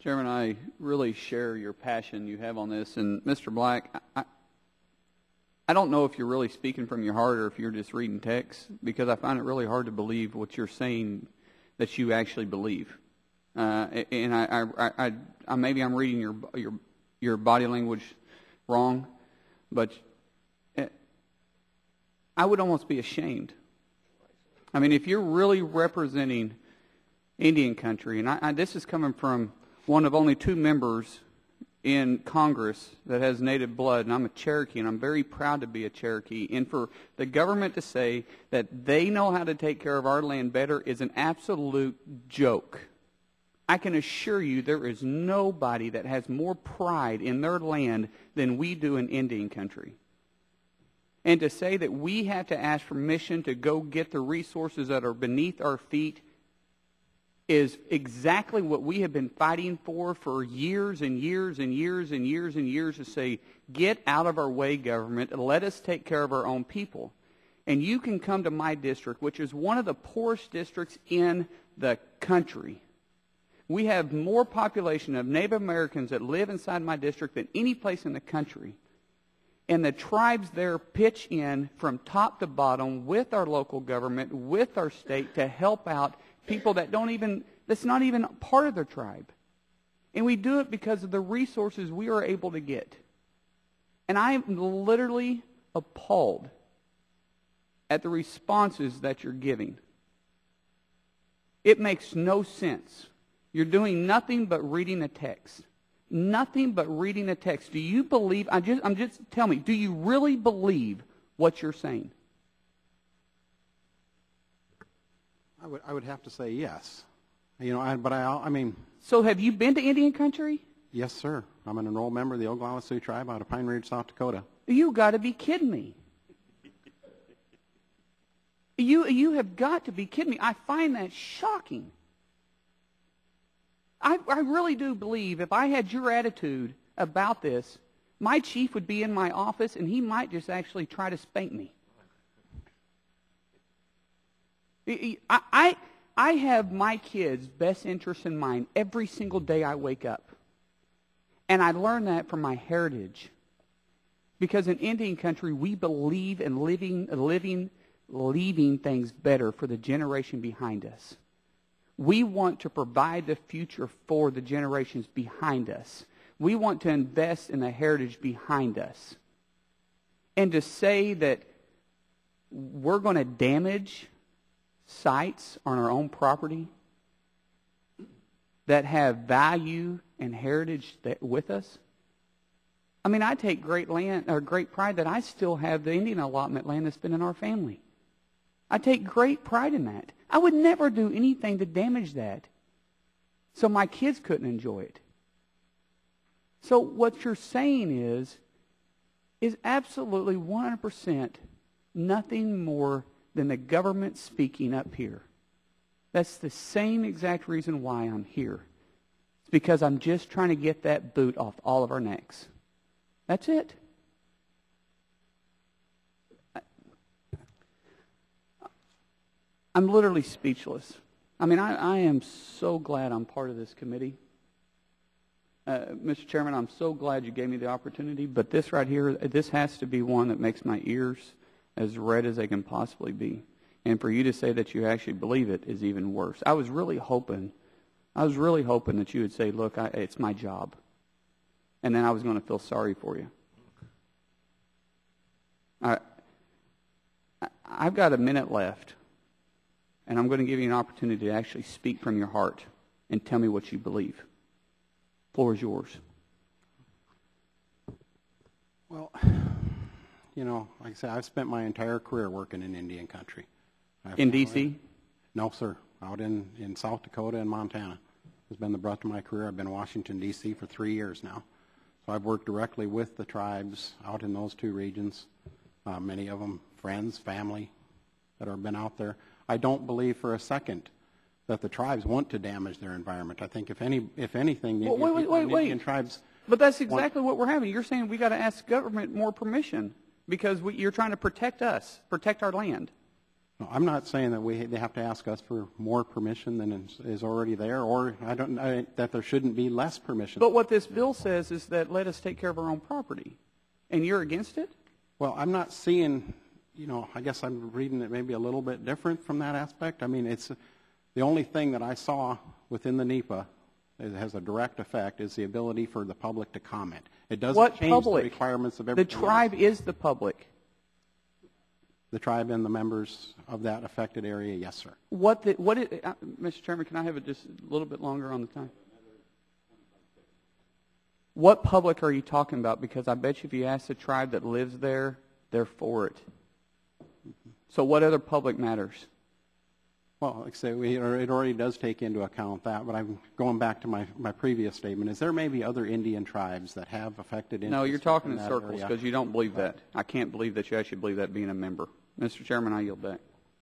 Chairman, I really share your passion you have on this. And Mr. Black, I don't know if you're really speaking from your heart or if you're just reading text, because I find it really hard to believe what you're saying that you actually believe. And I maybe I'm reading your body language wrong, but I would almost be ashamed. I mean, if you're really representing Indian country, and this is coming from one of only 2 members in Congress that has native blood, and I'm a Cherokee, and I'm very proud to be a Cherokee, and for the government to say that they know how to take care of our land better is an absolute joke. I can assure you there is nobody that has more pride in their land than we do in Indian country. And to say that we have to ask permission to go get the resources that are beneath our feet is exactly what we have been fighting for years and years and years and years and years, to say, get out of our way, government, and let us take care of our own people. And you can come to my district, which is one of the poorest districts in the country. We have more population of Native Americans that live inside my district than any place in the country. And the tribes there pitch in from top to bottom with our local government, with our state, to help out people that's not even part of their tribe. And we do it because of the resources we are able to get. And I am literally appalled at the responses that you're giving. It makes no sense. You're doing nothing but reading a text. Nothing but reading a text. Do you believe, tell me, do you really believe what you're saying? I would have to say yes. You know, I mean. So have you been to Indian country? Yes, sir. I'm an enrolled member of the Oglala Sioux tribe out of Pine Ridge, South Dakota. You got to be kidding me. You have got to be kidding me. I find that shocking. I really do believe if I had your attitude about this, my chief would be in my office and he might just actually try to spank me. I have my kids' best interests in mind every single day I wake up. And I learned that from my heritage. Because in Indian country, we believe in leaving things better for the generation behind us. We want to provide the future for the generations behind us. We want to invest in the heritage behind us. And to say that we're going to damage sites on our own property that have value and heritage with us. I mean, I take great pride that I still have the Indian allotment land that's been in our family. I take great pride in that. I would never do anything to damage that so my kids couldn't enjoy it. So what you're saying is absolutely 100% nothing more than the government speaking up here. That's the same exact reason why I'm here. It's because I'm just trying to get that boot off all of our necks. That's it. I'm literally speechless. I mean, I am so glad I'm part of this committee. Mr. Chairman, I'm so glad you gave me the opportunity, but this right here, this has to be one that makes my ears as red as they can possibly be. And for you to say that you actually believe it is even worse. I was really hoping that you would say, look, it's my job. And then I was going to feel sorry for you. I've got a minute left. And I'm going to give you an opportunity to actually speak from your heart and tell me what you believe. The floor is yours. Well, you know, like I said, I've spent my entire career working in Indian country. In D.C.? No, sir. Out in South Dakota and Montana. It's been the brunt of my career. I've been in Washington, D.C. for 3 years now. So I've worked directly with the tribes out in those 2 regions. Many of them friends, family that have been out there. I don't believe for a second that the tribes want to damage their environment. I think if anything, the Indian tribes. But that's exactly what we're having. You're saying we got to ask government more permission because you're trying to protect us, protect our land. No, I'm not saying that they have to ask us for more permission than is already there, or that there shouldn't be less permission. But what this bill says is that let us take care of our own property. And you're against it? Well, I'm not seeing, I guess I'm reading it maybe a little bit different from that aspect. I mean, it's the only thing that I saw within the NEPA that has a direct effect is the ability for the public to comment. It doesn't change the requirements of everything The tribe else. is the public. The tribe and the members of that affected area, yes, sir. Mr. Chairman, can I have it just a little bit longer on the time? What public are you talking about? Because I bet you if you ask the tribe that lives there, they're for it. So what other public matters? Well, like I say, it already does take into account that, but I'm going back to my previous statement. Is there maybe other Indian tribes that have affected interests? No, you're talking in that circles area? because you don't believe that. I can't believe that you actually believe that being a member. Mr. Chairman, I yield back.